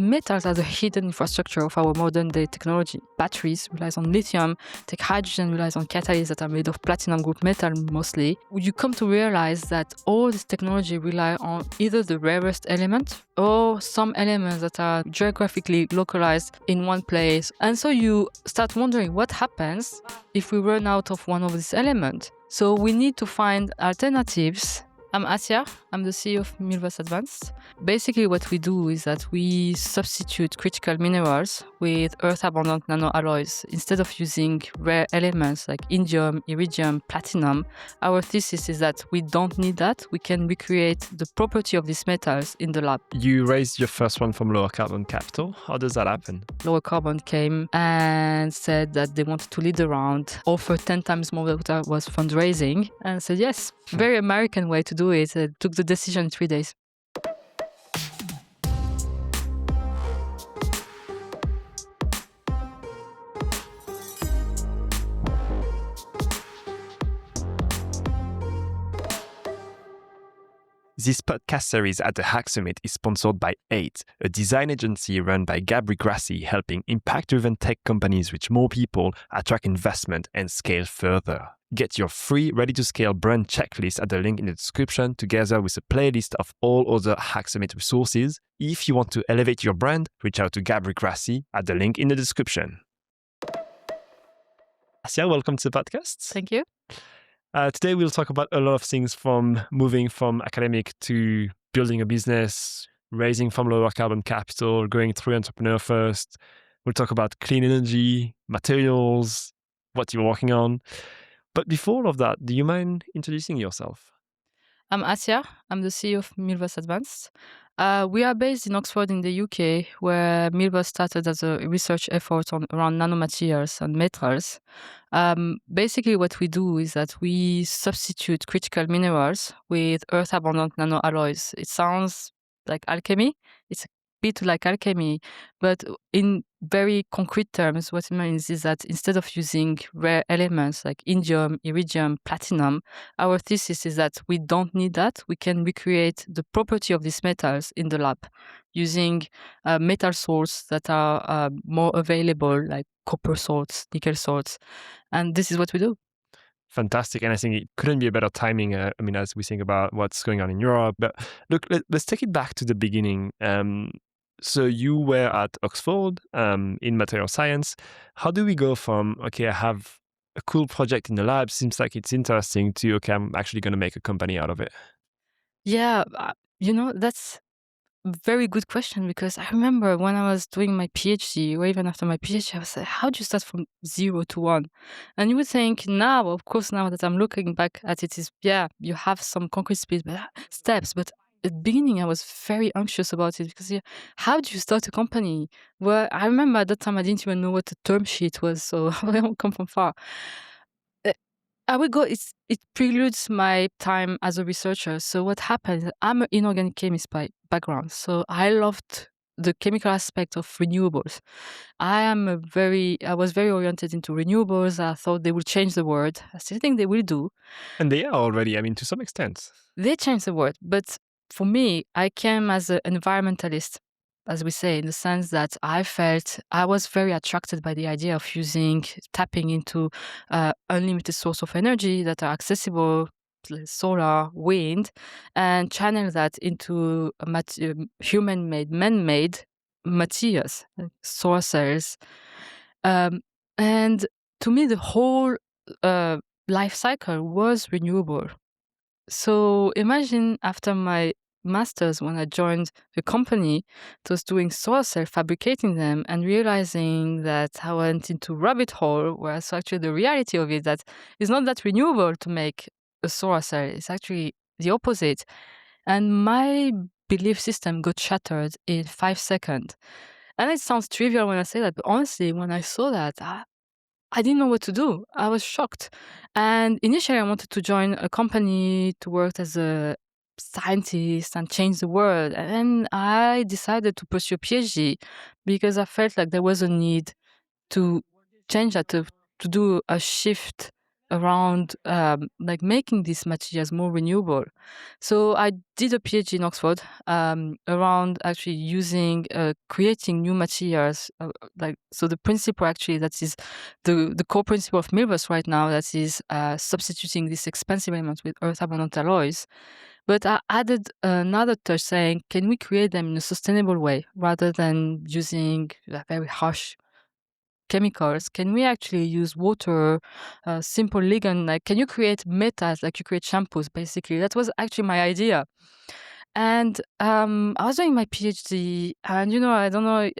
Metals are the hidden infrastructure of our modern day technology. Batteries relies on lithium, take hydrogen relies on catalysts that are made of platinum group metal mostly. You come to realize that all this technology rely on either the rarest element or some elements that are geographically localized in one place. And so you start wondering what happens if we run out of one of these elements. So we need to find alternatives. I'm Assia, I'm the CEO of Milvus Advanced. Basically what we do is that we substitute critical minerals with earth-abundant nanoalloys. Instead of using rare elements like indium, iridium, platinum, our thesis is that we don't need that. We can recreate the property of these metals in the lab. You raised your first one from lower carbon capital. How does that happen? Lower Carbon came and said that they wanted to lead the round, offer 10 times more than what was fundraising, and said yes. Very American way to do it. Took the decision in 3 days. This podcast series at the Hack Summit is sponsored by 8, a design agency run by Gabri Grassi, helping impact-driven tech companies reach more people, attract investment, and scale further. Get your free, ready-to-scale brand checklist at the link in the description, together with a playlist of all other Hack Summit resources. If you want to elevate your brand, reach out to Gabri Grassi at the link in the description. Assia, welcome to the podcast. Thank you. Today we'll talk about a lot of things, from moving from academic to building a business, raising from lower carbon capital, going through entrepreneur first. We'll talk about clean energy, materials, what you're working on. But before all of that, do you mind introducing yourself? I'm Assia. I'm the CEO of Milvus Advanced. We are based in Oxford in the UK, where Milvus started as a research effort around nanomaterials and metals. Basically, what we do is that we substitute critical minerals with earth-abundant nanoalloys. It sounds like alchemy. It's a bit like alchemy, but in very concrete terms, what it means is that instead of using rare elements like indium, iridium, platinum, our thesis is that we don't need that. We can recreate the property of these metals in the lab using metal salts that are more available, like copper salts, nickel salts. And this is what we do. Fantastic. And I think it couldn't be a better timing, as we think about what's going on in Europe. But look, let's take it back to the beginning. So you were at Oxford in material science. How do we go from, okay, I have a cool project in the lab, seems like it's interesting, to, okay, I'm actually going to make a company out of it? Yeah, that's a very good question, because I remember when I was doing my PhD, or even after my PhD, I was like, how do you start from 0 to 1? And you would think now, of course, now that I'm looking back at it, is, yeah, you have some concrete steps, but at the beginning, I was very anxious about it, because how do you start a company? Well, I remember at that time, I didn't even know what a term sheet was, so I don't come from far. I would go, it preludes my time as a researcher. So what happened, I'm an inorganic chemist by background, so I loved the chemical aspect of renewables. I was very oriented into renewables. I thought they would change the world. I still think they will do. And they are already, to some extent. They changed the world, but for me, I came as an environmentalist, as we say, in the sense that I felt I was very attracted by the idea of tapping into unlimited source of energy that are accessible, like solar, wind, and channel that into human-made, man-made materials, like solar cells. And to me, the whole life cycle was renewable. So imagine after my master's, when I joined the company that was doing solar cell, fabricating them, and realizing that I went into rabbit hole, where I saw actually the reality of it, that it's not that renewable to make a solar cell. It's actually the opposite. And my belief system got shattered in 5 seconds. And it sounds trivial when I say that, but honestly, when I saw that, I didn't know what to do. I was shocked. And initially, I wanted to join a company to work as a scientist and change the world. And then I decided to pursue a PhD, because I felt like there was a need to change that, to do a shift around like making these materials more renewable. So I did a PhD in Oxford around actually using creating new materials. Like so, the principle actually that is the core principle of Milvus right now, that is substituting these expensive elements with earth abundant alloys. But I added another touch, saying, can we create them in a sustainable way rather than using very harsh chemicals? Can we actually use water, simple ligand? Like, can you create metals like you create shampoos? Basically, that was actually my idea. And I was doing my PhD, and I don't know,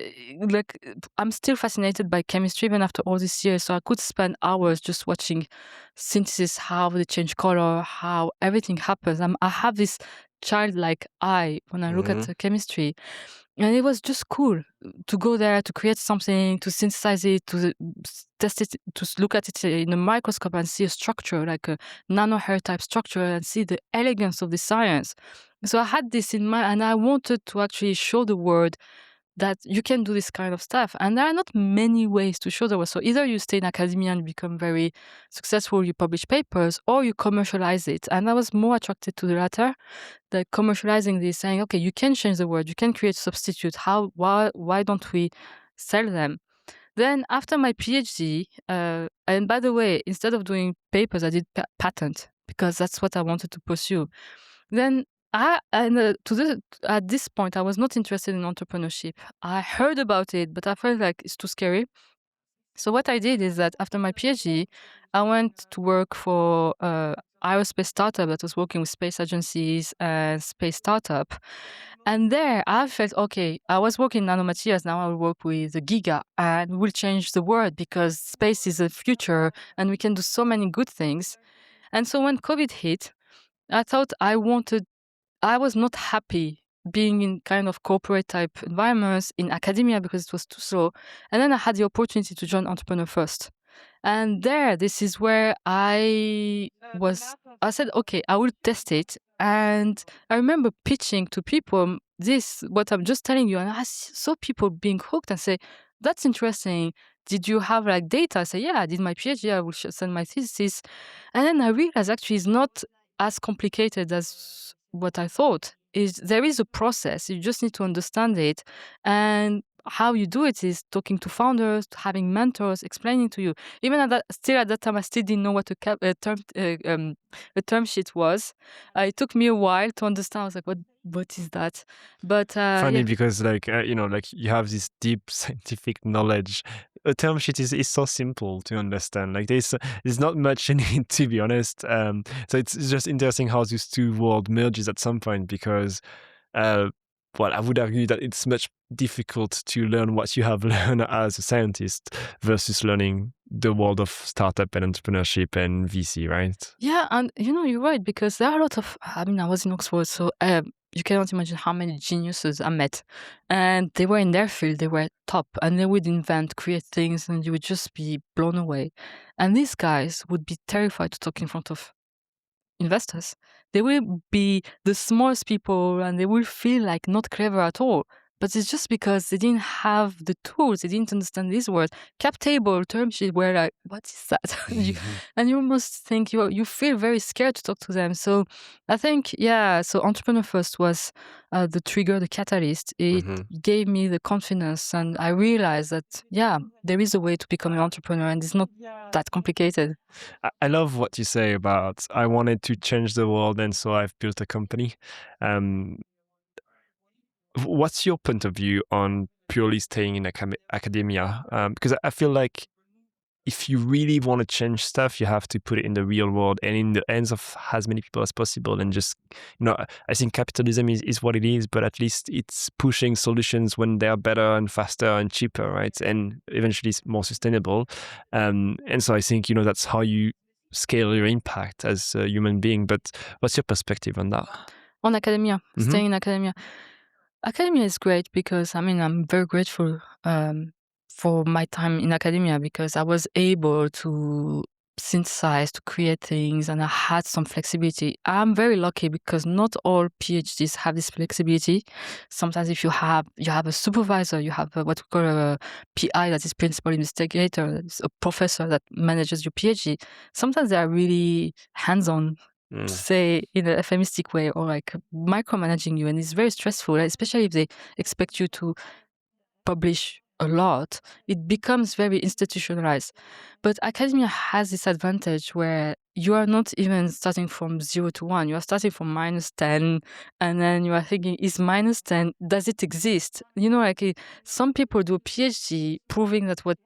like I'm still fascinated by chemistry even after all these years. So I could spend hours just watching synthesis, how they change color, how everything happens. I have this childlike eye when I look at Hmm. chemistry, and it was just cool to go there to create something, to synthesize it, to test it, to look at it in a microscope and see a structure like a nanohair type structure and see the elegance of the science. So I had this in mind, and I wanted to actually show the world that you can do this kind of stuff. And there are not many ways to show the world. So either you stay in academia and become very successful, you publish papers, or you commercialize it. And I was more attracted to the latter, the commercializing this, saying, okay, you can change the world, you can create substitute. Why don't we sell them? Then after my PhD, and by the way, instead of doing papers, I did patent because that's what I wanted to pursue. Then at this point, I was not interested in entrepreneurship. I heard about it, but I felt like it's too scary. So what I did is that after my PhD, I went to work for aerospace startup that was working with space agencies and space startup. And there I felt, okay, I was working in nanomaterials, now I will work with the Giga and we will change the world because space is the future and we can do so many good things. And so when COVID hit, I thought I was not happy being in kind of corporate type environments in academia because it was too slow. And then I had the opportunity to join Entrepreneur First. And there, this is where I said, okay, I will test it. And I remember pitching to people this, what I'm just telling you. And I saw people being hooked and say, that's interesting. Did you have like data? I say, yeah, I did my PhD. I will send my thesis. And then I realized actually it's not as complicated as what I thought. Is there is a process. You just need to understand it. And how you do it is talking to founders, having mentors, explaining to you. Even at that time, I still didn't know what a term sheet was. It took me a while to understand. I was like, what is that? But Funny yeah. because like you have this deep scientific knowledge. A term sheet is so simple to understand. Like there's not much in it, to be honest. So it's just interesting how these two worlds merges at some point because uh, well, I would argue that it's much difficult to learn what you have learned as a scientist versus learning the world of startup and entrepreneurship and VC, right? Yeah, and you're right, because there are a lot of. I mean, I was in Oxford, so you cannot imagine how many geniuses I met, and they were in their field, they were top, and they would invent, create things, and you would just be blown away. And these guys would be terrified to talk in front of investors. They will be the smallest people and they will feel like not clever at all. But it's just because they didn't have the tools, they didn't understand these words. Cap table, term sheet, were like, what is that? And you almost think you feel very scared to talk to them. So I think, yeah, so Entrepreneur First was the trigger, the catalyst. It Hmm. gave me the confidence and I realized that, yeah, there is a way to become an entrepreneur and it's not that complicated. I love what you say about I wanted to change the world, and so I've built a company. Um, what's your point of view on purely staying in academia? Because I feel like if you really want to change stuff, you have to put it in the real world and in the hands of as many people as possible. And just, I think capitalism is what it is, but at least it's pushing solutions when they are better and faster and cheaper, right? And eventually it's more sustainable. And so I think, that's how you scale your impact as a human being. But what's your perspective on that? On academia, Hmm. staying in academia. Academia is great because I mean I'm very grateful for my time in academia because I was able to synthesize, to create things, and I had some flexibility. I'm very lucky because not all PhDs have this flexibility. Sometimes if you have a supervisor, you have what we call a PI, that is principal investigator, that is a professor that manages your PhD. Sometimes they are really hands-on, to say in a euphemistic way, or like micromanaging you, and it's very stressful, especially if they expect you to publish a lot. It becomes very institutionalized. But academia has this advantage where you are not even starting from 0 to 1. You are starting from -10, and then you are thinking, is -10, does it exist? Some people do a PhD proving that what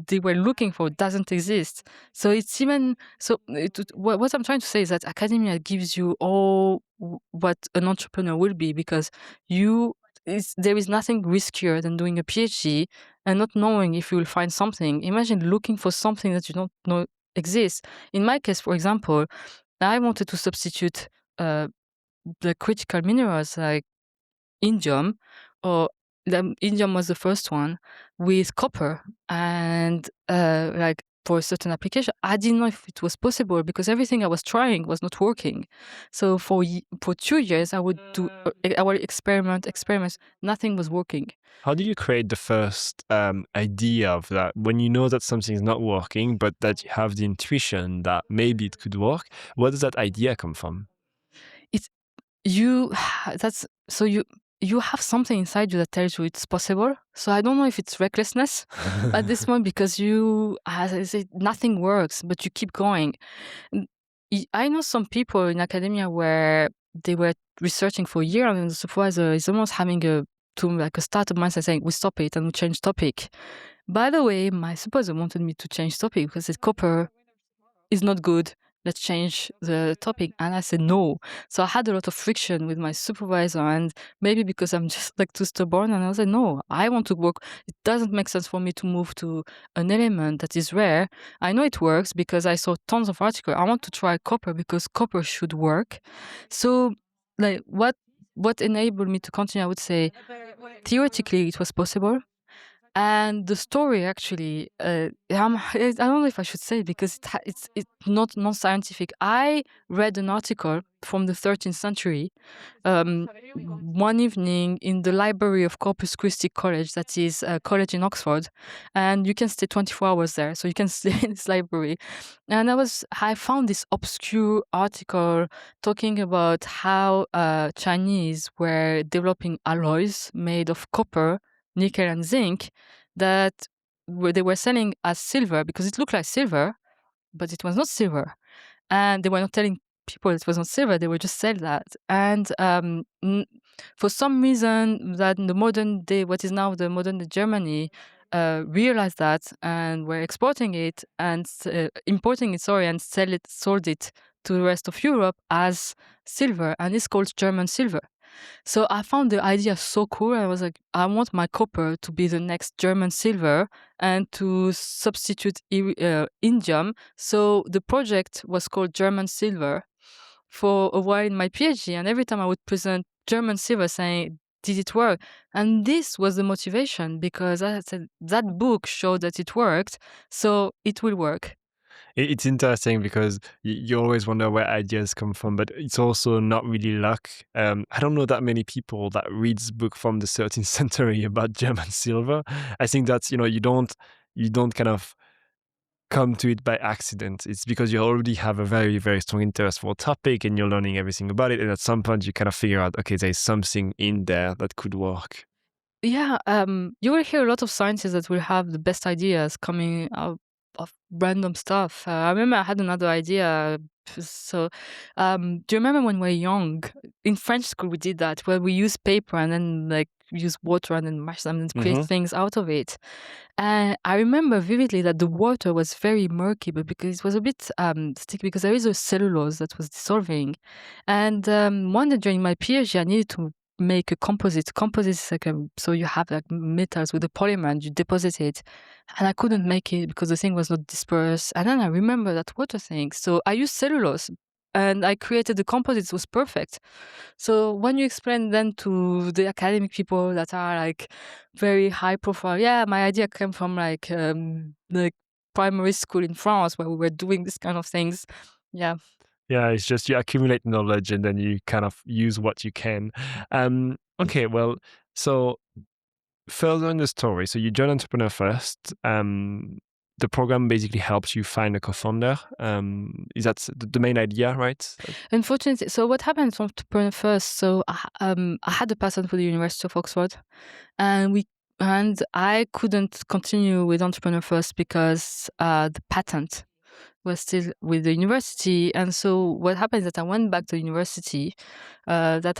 they were looking for doesn't exist. So it's even so. What I'm trying to say is that academia gives you all what an entrepreneur will be, because there is nothing riskier than doing a PhD and not knowing if you will find something. Imagine looking for something that you don't know exists. In my case, for example, I wanted to substitute uh, the critical minerals like indium, or the indium was the first one, with copper, and like for a certain application. I didn't know if it was possible because everything I was trying was not working. So for 2 years, I would do I would experiments. Nothing was working. How do you create the first idea of that when you know that something's not working, but that you have the intuition that maybe it could work? Where does that idea come from? It's you. That's so you have something inside you that tells you it's possible. So I don't know if it's recklessness at this point, because as I say, nothing works, but you keep going. I know some people in academia where they were researching for a year, and the supervisor is almost having like a startup mindset, saying we stop it and we change topic. By the way, my supervisor wanted me to change topic because his copper is not good. Let's change the topic. And I said no. So I had a lot of friction with my supervisor, and maybe because I'm just like too stubborn, and I was like, no, I want to work. It doesn't make sense for me to move to an element that is rare. I know it works because I saw tons of articles. I want to try copper because copper should work. So like what enabled me to continue, I would say theoretically it was possible. And the story actually, I don't know if I should say it because it's not non-scientific. I read an article from the 13th century one evening in the library of Corpus Christi College, that is a college in Oxford, and you can stay 24 hours there, so you can stay in this library. And I found this obscure article talking about how Chinese were developing alloys made of copper, nickel, and zinc that they were selling as silver because it looked like silver, but it was not silver. And they were not telling people it was not silver, they would just sell that. And for some reason, that in the modern day, what is now the modern day Germany, realized that and were exporting it and importing it, and sold it to the rest of Europe as silver, and it's called German silver. So I found the idea so cool. I was like, I want my copper to be the next German silver and to substitute indium. So the project was called German Silver for a while in my PhD. And every time I would present German silver, saying, did it work? And this was the motivation, because as I said, that book showed that it worked. So it will work. It's interesting because you always wonder where ideas come from, but it's also not really luck. I don't know that many people that reads book from the 13th century about German silver. I think that's, you don't kind of come to it by accident. It's because you already have a very, very strong interest for a topic and you're learning everything about it. And at some point you kind of figure out, okay, there's something in there that could work. Yeah, you will hear a lot of scientists that will have the best ideas coming out of random stuff. I remember I had another idea. So, do you remember when we were young? In French school, we did that, where we use paper and then like use water and then mash them and create things out of it. And I remember vividly that the water was very murky, but because it was a bit sticky, because there is a cellulose that was dissolving. And one day during my PhD, I needed to make a composite. Composite is like so you have like metals with a polymer and you deposit it. And I couldn't make it because the thing was not dispersed. And then I remember that water thing. So I used cellulose and I created the composite. It was perfect. So when you explain then to the academic people that are like very high profile, yeah, my idea came from like primary school in France where we were doing this kind of things. Yeah. Yeah, it's just you accumulate knowledge and then you kind of use what you can. Okay, well, so further in the story, so you join Entrepreneur First. The program basically helps you find a co-founder. Is that the main idea, right? Unfortunately, so what happened to Entrepreneur First? So I had a patent with the University of Oxford, and I couldn't continue with Entrepreneur First because the patent was still with the university. And so what happened is that I went back to university that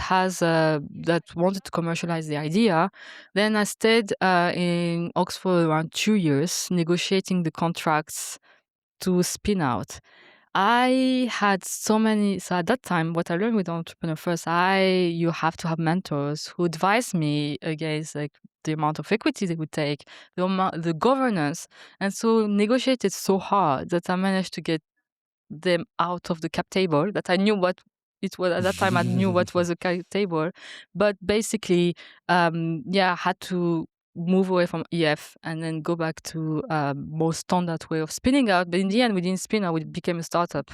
wanted to commercialize the idea. Then I stayed in Oxford around 2 years, negotiating the contracts to spin out. I had so at that time, what I learned with Entrepreneur First, you have to have mentors who advise me against like the amount of equity they would take, the governance, and so negotiated so hard that I managed to get them out of the cap table. That I knew what it was at that time. I knew what was a cap table, but basically, I had to move away from EF and then go back to more standard way of spinning out. But in the end, we didn't spin out; we became a startup.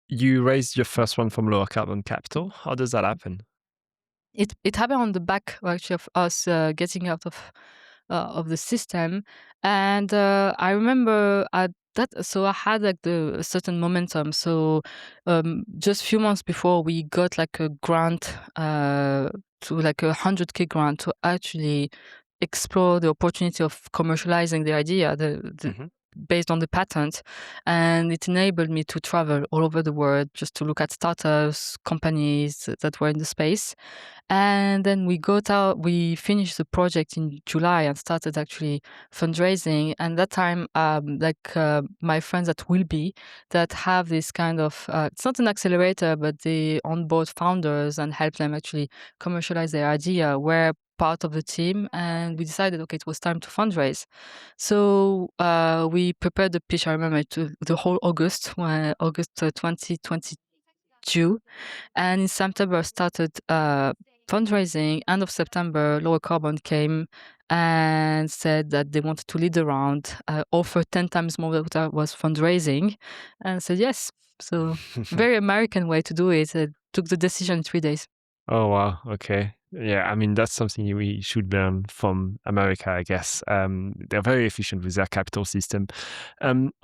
You raised your first one from lower carbon capital. How does that happen? It happened on the back actually of us getting out of the system, and I remember at that. So I had like a certain momentum. So just a few months before, we got like a grant to like 100K grant to actually explore the opportunity of commercializing the idea. Mhm. Based on the patent, and it enabled me to travel all over the world just to look at startups, companies that were in the space. And then we finished the project in July and started actually fundraising. And that time, my friends at Willby that have this kind of, it's not an accelerator, but they onboard founders and help them actually commercialize their idea, were part of the team. And we decided, okay, it was time to fundraise. So we prepared the pitch. I remember the whole August, August 2022, and in September started fundraising. End of September, Lower Carbon came and said that they wanted to lead the round, offer 10 times more than what I was fundraising, and said yes. So very American way to do it. Took the decision in 3 days. Oh, wow. Okay. Yeah, I mean, that's something we should learn from America, I guess. They're very efficient with their capital system.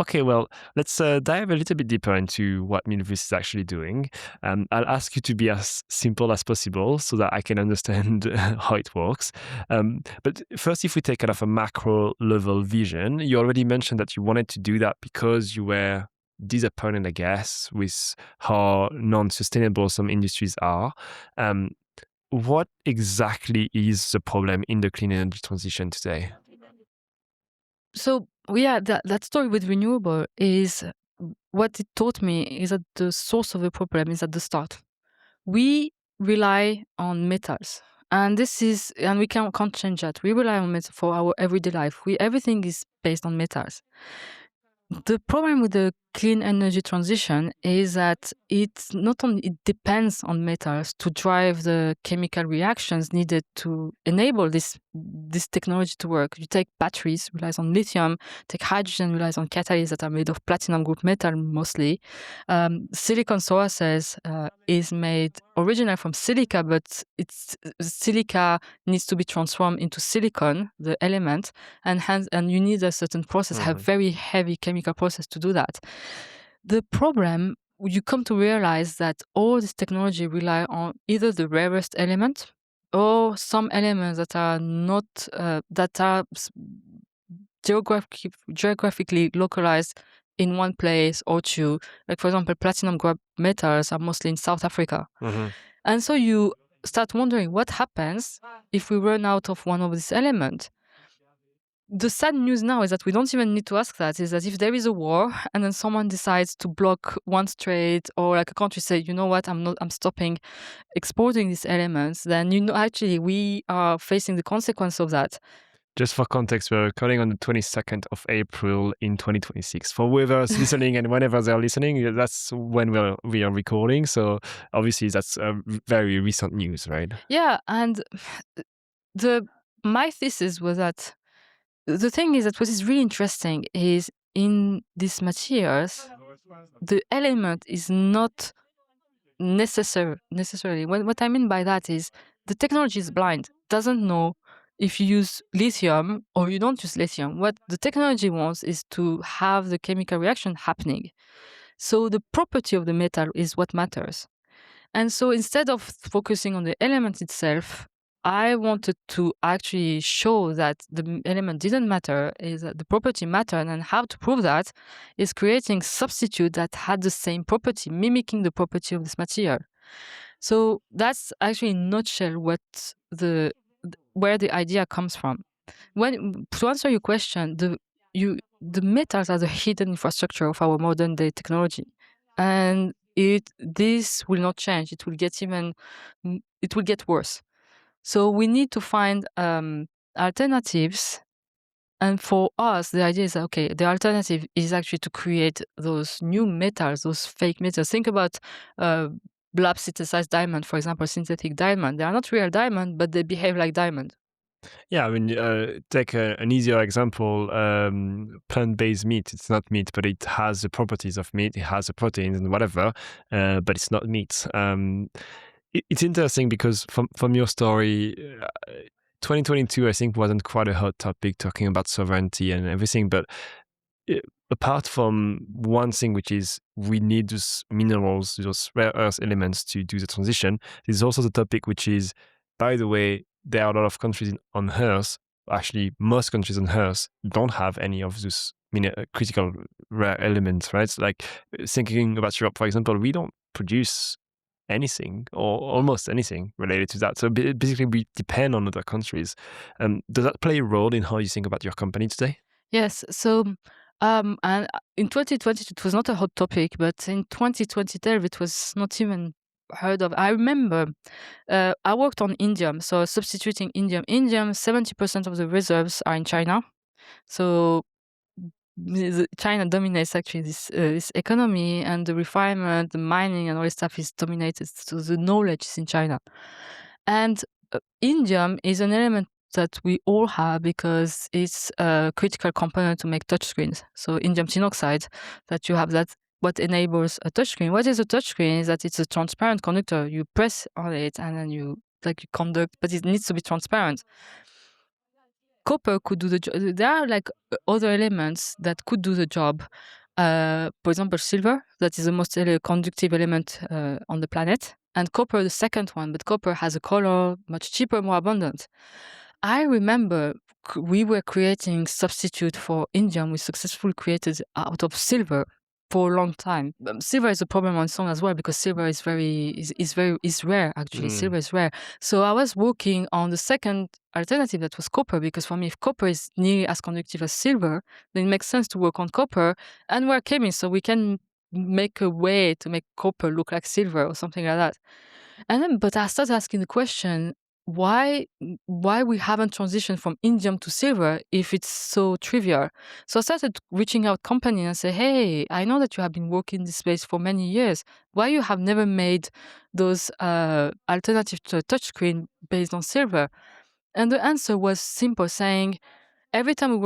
Okay, well, let's dive a little bit deeper into what Milvus is actually doing. I'll ask you to be as simple as possible so that I can understand how it works. But first, if we take kind of a macro level vision, you already mentioned that you wanted to do that because you were disappointed, I guess, with how non-sustainable some industries are. Um, what exactly is the problem in the clean energy transition today? So yeah, that story with renewable is what it taught me is that the source of the problem is at the start. We rely on metals. And we can't change that. We rely on metals for our everyday life. Everything is based on metals. The problem with the clean energy transition is that it depends on metals to drive the chemical reactions needed to enable this technology to work. You take batteries, relies on lithium, take hydrogen, relies on catalysts that are made of platinum group metal mostly. Silicon solar cells is made originally from silica, but silica needs to be transformed into silicon, the element, and you need a certain process, have very heavy chemical process to do that. The problem, you come to realize that all this technology rely on either the rarest element or some elements that are not geographically localized in one place or two. Like for example, platinum group metals are mostly in South Africa. Mhm. And so you start wondering what happens if we run out of one of these elements. The sad news now is that we don't even need to ask that. Is that if there is a war and then someone decides to block one strait, or like a country say, you know what, I'm stopping exporting these elements, then actually we are facing the consequence of that. Just for context, we're recording on the 22nd of April in 2026. For whoever's listening and whenever they're listening, that's when we are recording. So obviously that's very recent news, right? Yeah, and my thesis was that the thing is that what is really interesting is in these materials, the element is not necessarily. What I mean by that is the technology is blind, doesn't know if you use lithium or you don't use lithium. What the technology wants is to have the chemical reaction happening. So the property of the metal is what matters. And so instead of focusing on the element itself, I wanted to actually show that the element didn't matter, is that the property mattered, and how to prove that is creating substitute that had the same property, mimicking the property of this material. So that's actually in a nutshell what where the idea comes from. To answer your question, the metals are the hidden infrastructure of our modern day technology, and this will not change. It will get worse. So we need to find alternatives. And for us, the idea is okay. The alternative is actually to create those new metals, those fake metals. Think about lab synthesized diamond, for example, synthetic diamond. They are not real diamond, but they behave like diamond. Yeah, I mean, take an easier example, plant-based meat. It's not meat, but it has the properties of meat. It has the proteins and whatever, but it's not meat. It's interesting because from your story, 2022, I think, wasn't quite a hot topic talking about sovereignty and everything. But uh, apart from one thing, which is we need those minerals, those rare earth elements to do the transition, there's also the topic which is, by the way, there are a lot of countries on Earth, actually most countries on Earth don't have any of those critical rare elements, right? So like thinking about Europe, for example, we don't produce anything or almost anything related to that. So basically, we depend on other countries. Does that play a role in how you think about your company today? Yes. So, and in 2020, it was not a hot topic, but in 2012, it was not even heard of. I remember I worked on indium, so substituting indium. Indium, 70% of the reserves are in China. So China dominates actually this economy, and the refinement, the mining, and all this stuff is dominated. So the knowledge is in China, and indium is an element that we all have because it's a critical component to make touchscreens. So indium tinoxide, that you have, that what enables a touchscreen. What is a touchscreen is that it's a transparent conductor. You press on it and then you conduct, but it needs to be transparent. Copper could do the job. There are other elements that could do the job. For example, silver, that is the most conductive element on the planet, and copper, the second one. But copper has a color, much cheaper, more abundant. I remember we were creating substitute for indium. We successfully created out of silver for a long time. Silver is a problem on its own as well because silver is is rare. Actually, silver is rare. So I was working on the second alternative, that was copper, because for me, if copper is nearly as conductive as silver, then it makes sense to work on copper. And we're chemists, so we can make a way to make copper look like silver or something like that. And then, but I started asking the question, why we haven't transitioned from indium to silver if it's so trivial. So I started reaching out companies and say, hey, I know that you have been working in this space for many years. Why you have never made those alternative to a touchscreen based on silver? And the answer was simple, saying every time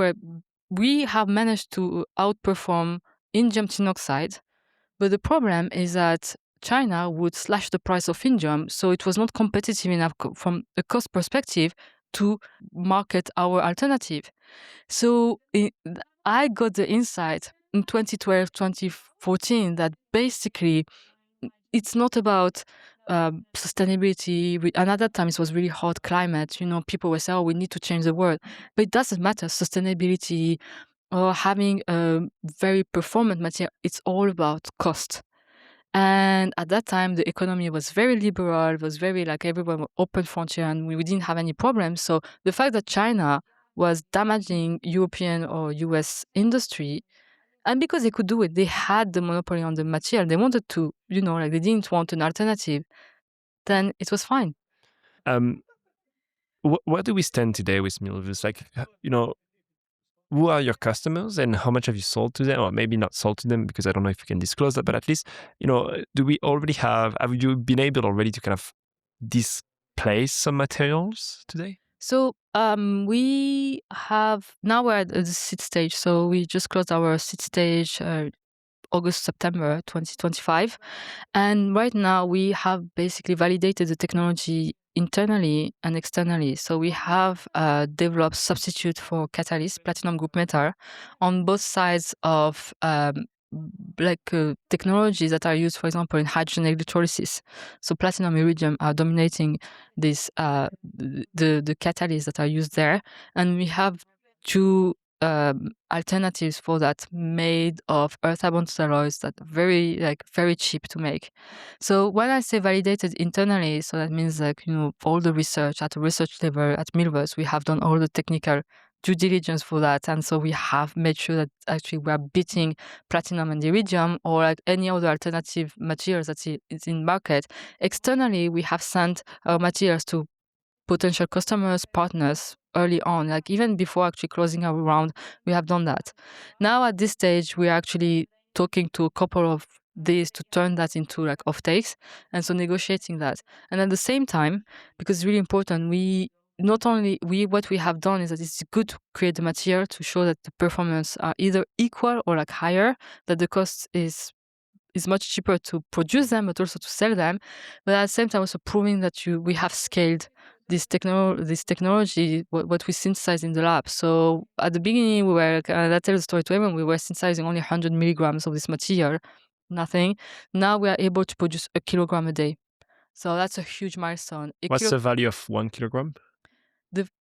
we have managed to outperform indium tinoxide, but the problem is that China would slash the price of indium, so it was not competitive enough from a cost perspective to market our alternative. So I got the insight in 2012, 2014 that basically it's not about sustainability. And at that time, it was really hot climate. People were saying, "Oh, we need to change the world," but it doesn't matter. Sustainability or having a very performant material, it's all about cost. And at that time, the economy was very liberal, it was very everyone was open frontier, and we didn't have any problems. So the fact that China was damaging European or US industry, and because they could do it, they had the monopoly on the material. They wanted to, they didn't want an alternative, then it was fine. Um, where do we stand today with Milvus? Who are your customers and how much have you sold to them? Or maybe not sold to them because I don't know if you can disclose that, but at least, do we already have you been able already to kind of displace some materials today? So we have now we're at the seed stage. So we just closed our seed stage August, September 2025. And right now we have basically validated the technology internally and externally. So we have developed substitute for catalyst, platinum group metal, on both sides of technologies that are used, for example, in hydrogen electrolysis. So platinum, iridium are dominating this the catalysts that are used there, and we have two alternatives for that made of earth abundant alloys that are very cheap to make. So when I say validated internally, so that means for all the research at the research level at Milvus, we have done all the technical due diligence for that, and so we have made sure that actually we are beating platinum and iridium or like any other alternative materials that is in market. Externally, we have sent our materials to potential customers, partners early on, like even before actually closing our round, we have done that. Now at this stage, we are actually talking to a couple of these to turn that into like offtakes, and so negotiating that. And at the same time, because it's really important, what we have done is that it's good to create the material to show that the performance are either equal or like higher, that the cost is much cheaper to produce them, but also to sell them. But at the same time, also proving that we have scaled this technology, what we synthesize in the lab. So at the beginning, we were, that tells the story to everyone, we were synthesizing only 100 milligrams of this material, nothing. Now we are able to produce a kilogram a day. So that's a huge milestone. What's the value of 1 kilogram?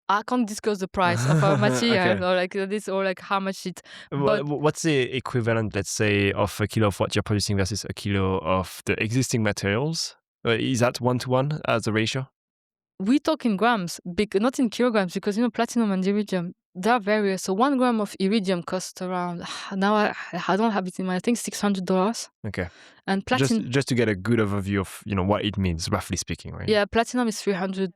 I can't disclose the price of our material Okay. or like this or like how much it, but What's the equivalent, let's say, of a kilo of what you're producing versus a kilo of the existing materials? Is that 1-to-1 as a ratio? we talk in grams, not in kilograms, because platinum and iridium, they are various. So 1 gram of iridium costs around, now I don't have it in mind, I think $600. Okay. And platinum, Just to get a good overview of what it means, roughly speaking, right? yeah, platinum is $300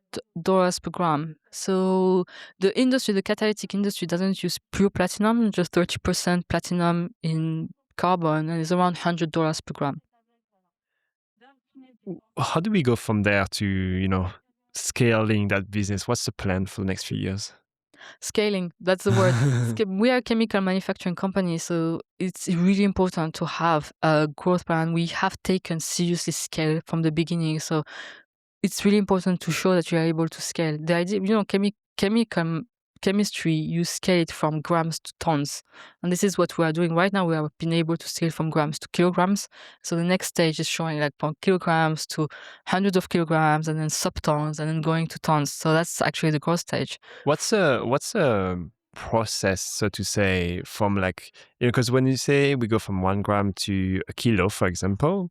per gram. So the catalytic industry doesn't use pure platinum, just 30% platinum in carbon, and it's around $100 per gram. How do we go from there to scaling that business? What's the plan for the next few years? Scaling, that's the word. We are a chemical manufacturing company, so it's really important to have a growth plan. We have taken seriously scale from the beginning, so it's really important to show that you are able to scale. The idea, chemistry, you scale it from grams to tons, and this is what we are doing right now. We have been able to scale from grams to kilograms. So the next stage is showing like from kilograms to hundreds of kilograms, and then subtons, and then going to tons. So that's actually the growth stage. What's a process, so to say, from because when you say we go from 1 gram to a kilo, for example,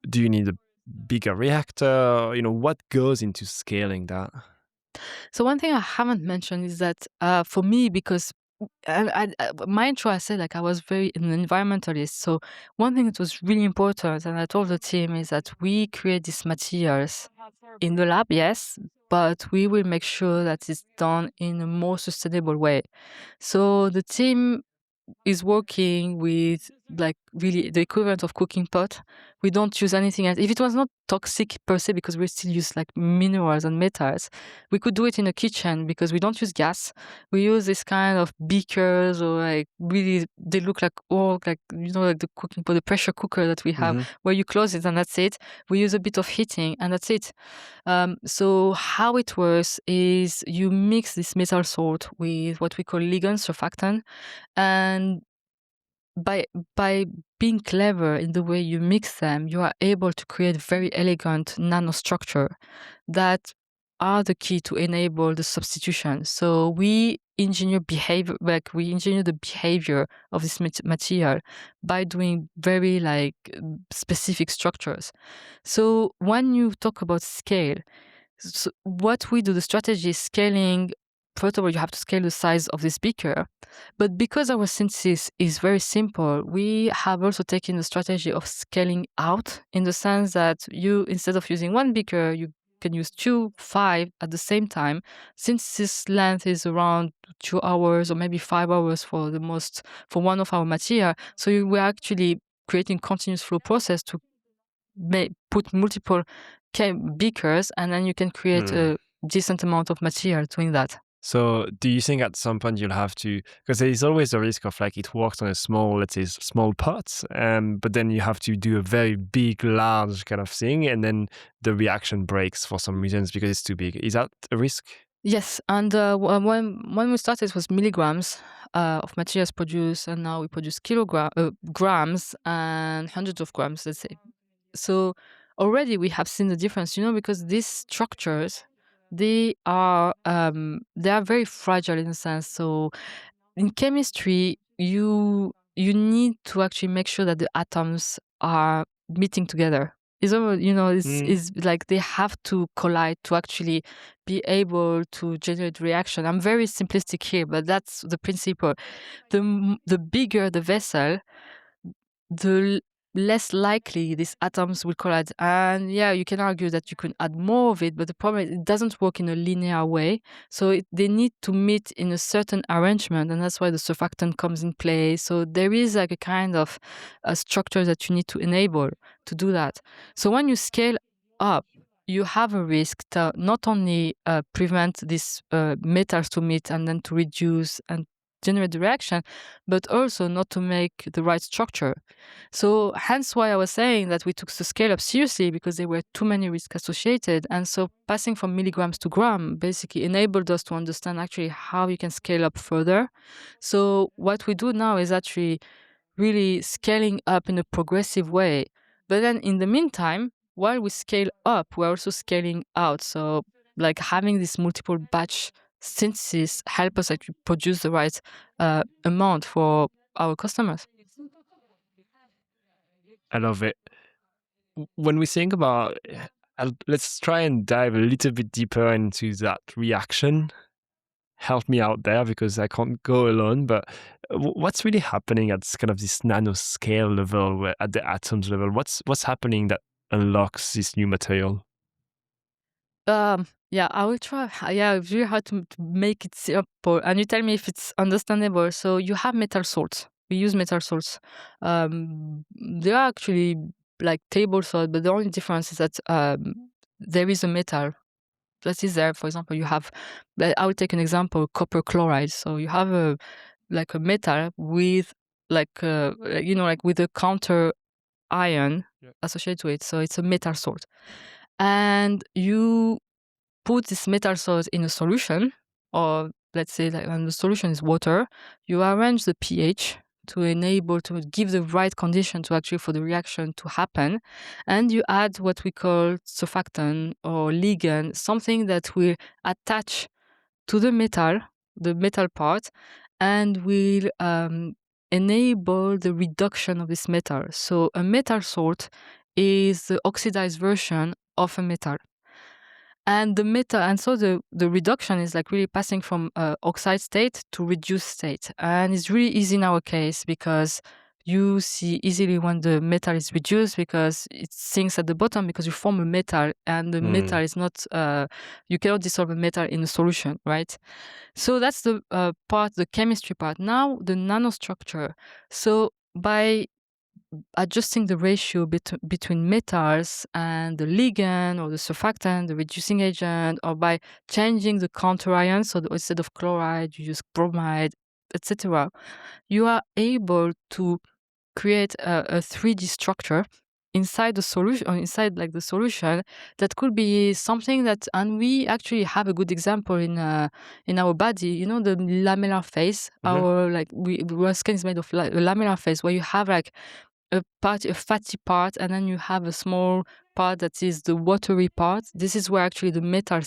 do you need a bigger reactor? What goes into scaling that? So one thing I haven't mentioned is that for me, because my intro, I said like I was an environmentalist. So one thing that was really important, and I told the team, is that we create these materials in the lab, yes, but we will make sure that it's done in a more sustainable way. So the team is working with like really the equivalent of cooking pot. We don't use anything else. If it was not toxic per se, because we still use like minerals and metals, we could do it in a kitchen because we don't use gas. We use this kind of beakers, or like really they look like like the cooking pot, the pressure cooker that we have, where you close it and that's it. We use a bit of heating and that's it. So how it works is you mix this metal salt with what we call ligand surfactant, and by being clever in the way you mix them, you are able to create very elegant nanostructure that are the key to enable the substitution. So we engineer the behavior of this material by doing very specific structures. So when you talk about scale, so what we do, the strategy is scaling. First of all, you have to scale the size of this beaker. But because our synthesis is very simple, we have also taken the strategy of scaling out, in the sense that instead of using one beaker, you can use 2, 5 at the same time. Synthesis length is around 2 hours or maybe 5 hours for one of our material. So we're actually creating continuous flow process to put multiple beakers, and then you can create decent amount of material doing that. So do you think at some point you'll have to, because there is always a risk of like it works on a small, let's say small pot, but then you have to do a very big, large kind of thing, and then the reaction breaks for some reasons because it's too big. Is that a risk? Yes, and when we started, it was milligrams of materials produced, and now we produce grams and hundreds of grams, let's say. So already we have seen the difference, because these structures, they are very fragile in a sense. So in chemistry, you need to actually make sure that the atoms are meeting together. Is like they have to collide to actually be able to generate reaction. I'm very simplistic here, but that's the principle. The bigger the vessel, the less likely these atoms will collide. And yeah, you can argue that you can add more of it, but the problem is it doesn't work in a linear way. So they need to meet in a certain arrangement, and that's why the surfactant comes in play. So there is like a kind of a structure that you need to enable to do that. So when you scale up, you have a risk to not only prevent these metals to meet and then to reduce and generate the reaction, but also not to make the right structure. So hence why I was saying that we took the scale up seriously, because there were too many risks associated. And so passing from milligrams to gram basically enabled us to understand actually how you can scale up further. So what we do now is actually really scaling up in a progressive way. But then in the meantime, while we scale up, we're also scaling out. So like having this multiple batch synthesis help us actually produce the right amount for our customers. I love it. When we think about, let's try and dive a little bit deeper into that reaction. Help me out there because I can't go alone. But what's really happening at kind of this nanoscale level, at the atoms level? What's happening that unlocks this new material? Yeah, I will try. Yeah, it's really hard to make it simple. And you tell me if it's understandable. So you have metal salts. We use metal salts. They are actually like table salt, but the only difference is that there is a metal that is there. For example, you have. I will take an example: copper chloride. So you have a metal with like with a counter ion associated to it. So it's a metal salt, and you put this metal salt in a solution, or let's say that when the solution is water, you arrange the pH to enable to give the right condition to actually for the reaction to happen, and you add what we call surfactant or ligand, something that will attach to the metal part, and will enable the reduction of this metal. So a metal salt is the oxidized version of a metal. And the reduction is like really passing from oxide state to reduced state. And it's really easy in our case because you see easily when the metal is reduced, because it sinks at the bottom, because you form a metal, and the metal is not, you cannot dissolve a metal in a solution, right? So that's the the chemistry part. Now the nanostructure. So by adjusting the ratio between metals and the ligand or the surfactant, the reducing agent, or by changing the counter ion, so instead of chloride, you use bromide, etc., you are able to create a 3D structure inside the solution, or inside like the solution, that could be something that, and we actually have a good example in our body. The lamellar phase. Our skin is made of a lamellar phase, where you have like a fatty part, and then you have a small part that is the watery part. This is where actually the metal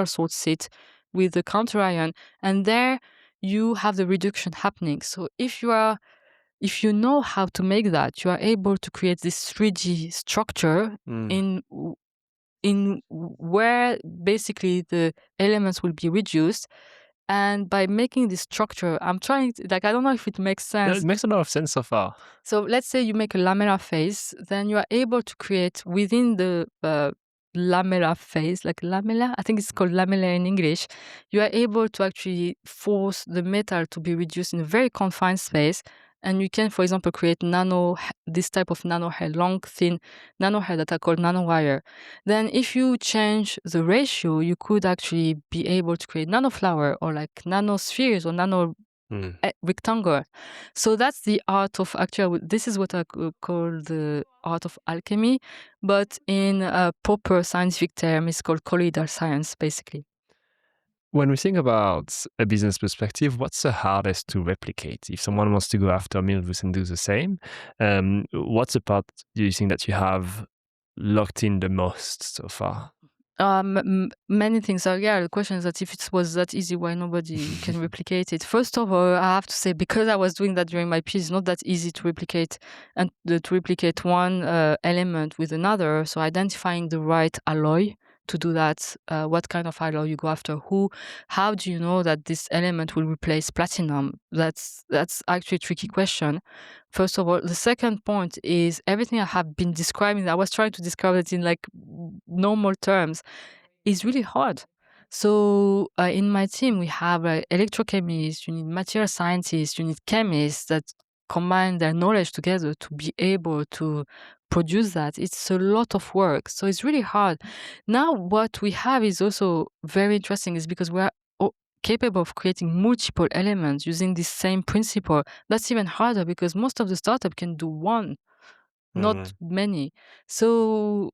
salts sit with the counter ion, and there you have the reduction happening. So if you know how to make that, you are able to create this 3D structure in where basically the elements will be reduced. And by making this structure, I'm trying to, like, I don't know if it makes sense. It makes a lot of sense so far. So let's say you make a lamellar phase, then you are able to create within the lamellar phase, like lamella, I think it's called lamella in English, you are able to actually force the metal to be reduced in a very confined space. and you can, for example, create this type of nano hair, long, thin nano hair that are called nanowire. Then if you change the ratio, you could actually be able to create nanoflower or like nanospheres or nano rectangle. So that's the art of actually, this is what I could call the art of alchemy, but in a proper scientific term, it's called colloidal science, basically. When we think about a business perspective, what's the hardest to replicate? If someone wants to go after Milvus and do the same, what's the part do you think that you have locked in the most so far? Many things are, yeah, the question is that if it was that easy, why nobody can replicate it? First of all, I have to say, because I was doing that during my PhD, it's not that easy to replicate, and to replicate one element with another. So identifying the right alloy to do that, what kind of alloy you go after, how do you know that this element will replace platinum? That's actually a tricky question. First of all, the second point is everything I have been describing, I was trying to describe it in like normal terms, is really hard. So in my team, we have electrochemists, you need material scientists, you need chemists that combine their knowledge together to be able to produce that. It's a lot of work. So it's really hard. Now, what we have is also very interesting, is because we are capable of creating multiple elements using the same principle. That's even harder because most of the startup can do one, not Mm. many. So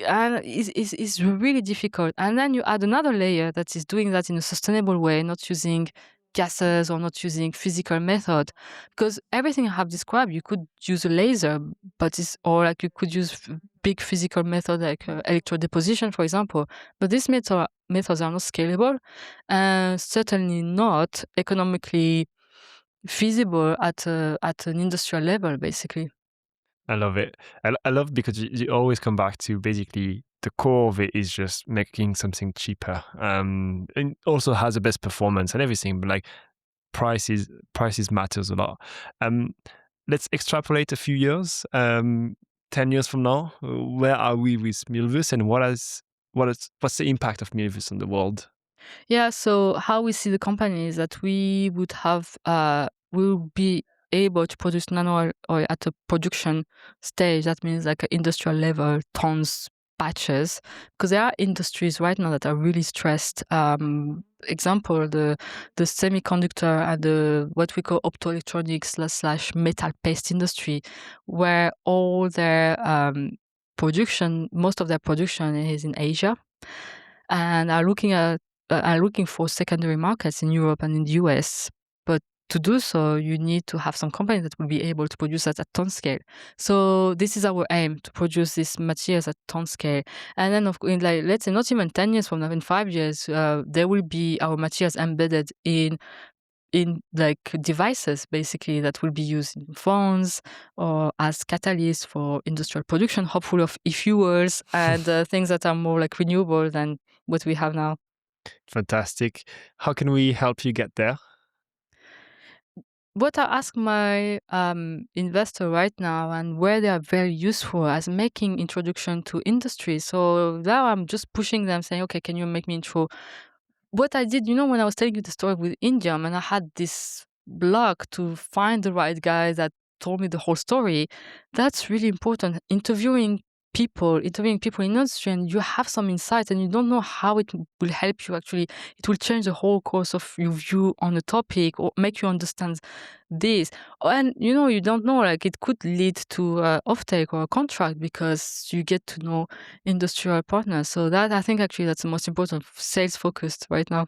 and it's really difficult. And then you add another layer that is doing that in a sustainable way, not using gases or not using physical method. Because everything I have described, you could use a laser, but or like you could use big physical method like electrodeposition, for example. But these methods are not scalable and certainly not economically feasible at an industrial level, basically. I love it. I love because you always come back to basically the core of it is just making something cheaper, and also has the best performance and everything. But like prices matters a lot. Um, let's extrapolate a few years. 10 years from now, where are we with Milvus, and what's the impact of Milvus on the world? Yeah, so how we see the company is that we'll be able to produce nano oil at a production stage. That means like an industrial level, tons, batches, because there are industries right now that are really stressed. Example, the semiconductor and the what we call optoelectronics slash metal paste industry, where all their production, most of their production is in Asia, and are looking for secondary markets in Europe and in the US. But to do so, you need to have some company that will be able to produce that at ton scale. So this is our aim, to produce these materials at ton scale. And then, in like, let's say not even 10 years from now, in 5 years, there will be our materials embedded in like devices, basically, that will be used in phones or as catalysts for industrial production, hopefully of e-fuels and things that are more like renewable than what we have now. Fantastic. How can we help you get there? What I ask my investor right now, and where they are very useful, as making introduction to industry. So now I'm just pushing them, saying, okay, can you make me intro? What I did, when I was telling you the story with indium, and I had this block to find the right guy that told me the whole story, that's really important. Interviewing people in industry, and you have some insight, and you don't know how it will help you. Actually, it will change the whole course of your view on a topic or make you understand this. And you don't know, like, it could lead to a offtake or a contract because you get to know industrial partners. So that, I think, actually that's the most important, sales focused right now.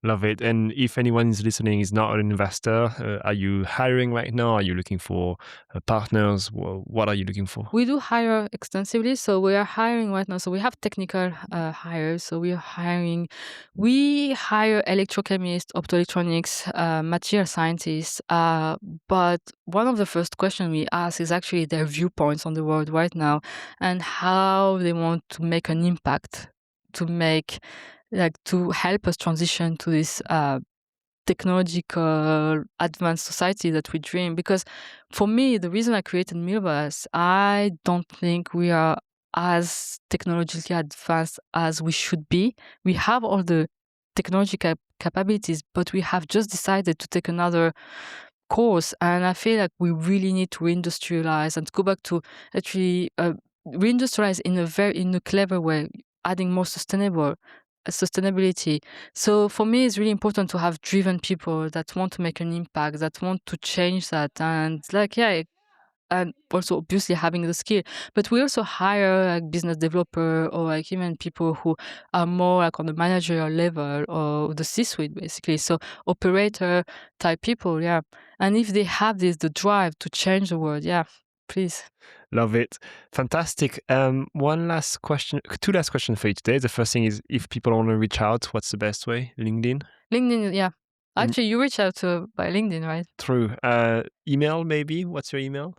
Love it. And if anyone is listening is not an investor, are you hiring right now? Are you looking for partners? What are you looking for? We do hire extensively, so we are hiring right now. So we have technical hires. So we hire electrochemists, optoelectronics, material scientists. But one of the first questions we ask is actually their viewpoints on the world right now and how they want to make an impact, to help us transition to this technological advanced society that we dream. Because for me, the reason I created Milvus, I don't think we are as technologically advanced as we should be. We have all the technological capabilities, but we have just decided to take another course. And I feel like we really need to reindustrialize and go back to actually reindustrialize in a clever way, adding more sustainability. So for me, it's really important to have driven people that want to make an impact, that want to change that, and like and also obviously having the skill. But we also hire like business developer or like even people who are more like on the managerial level or the C-suite basically. So operator type people, yeah. And if they have the drive to change the world, yeah, please. Love it. Fantastic. One last question, two last questions for you today. The first thing is, if people want to reach out, what's the best way? LinkedIn? LinkedIn, yeah. And Actually, you reach out to by LinkedIn, right? through email, maybe? What's your email?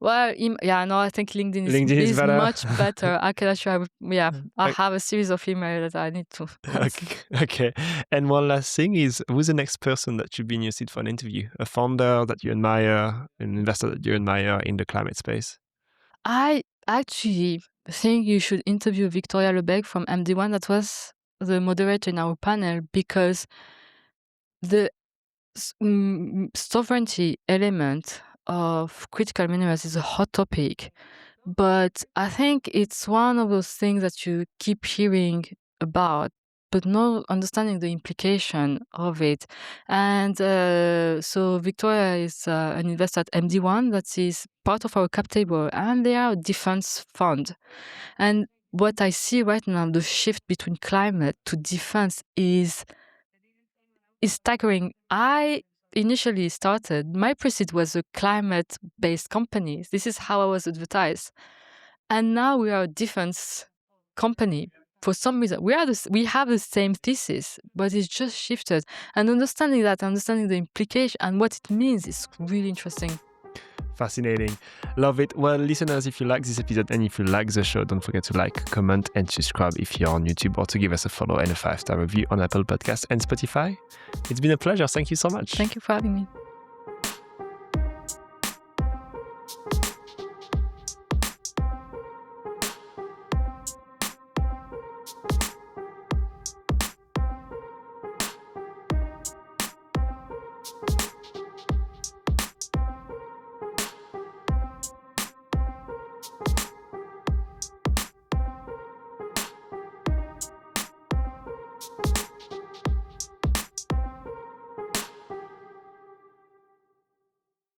Well, yeah, no, I think LinkedIn LinkedIn is is better. much better. I can actually, yeah, I Uh, have a series of emails that I need to answer. Okay. And one last thing is, who's the next person that should be in your seat for an interview? A founder that you admire, an investor that you admire in the climate space? I actually think you should interview Victoria Lebec from MD1. That was the moderator in our panel because the sovereignty element of critical minerals is a hot topic, but I think it's one of those things that you keep hearing about, but not understanding the implication of it. And so Victoria is an investor at MD1 that is part of our cap table, and they are a defense fund. And what I see right now, the shift between climate to defense is staggering. I initially started, my pre-seed was a climate-based company. This is how I was advertised. And now we are a defense company. For some reason, we have the same thesis, but it's just shifted. And understanding that, understanding the implication and what it means is really interesting. Fascinating. Love it. Well, listeners, if you like this episode and if you like the show, don't forget to like, comment, and subscribe if you're on YouTube, or to give us a follow and a 5-star review on Apple Podcasts and Spotify. It's been a pleasure. Thank you so much. Thank you for having me.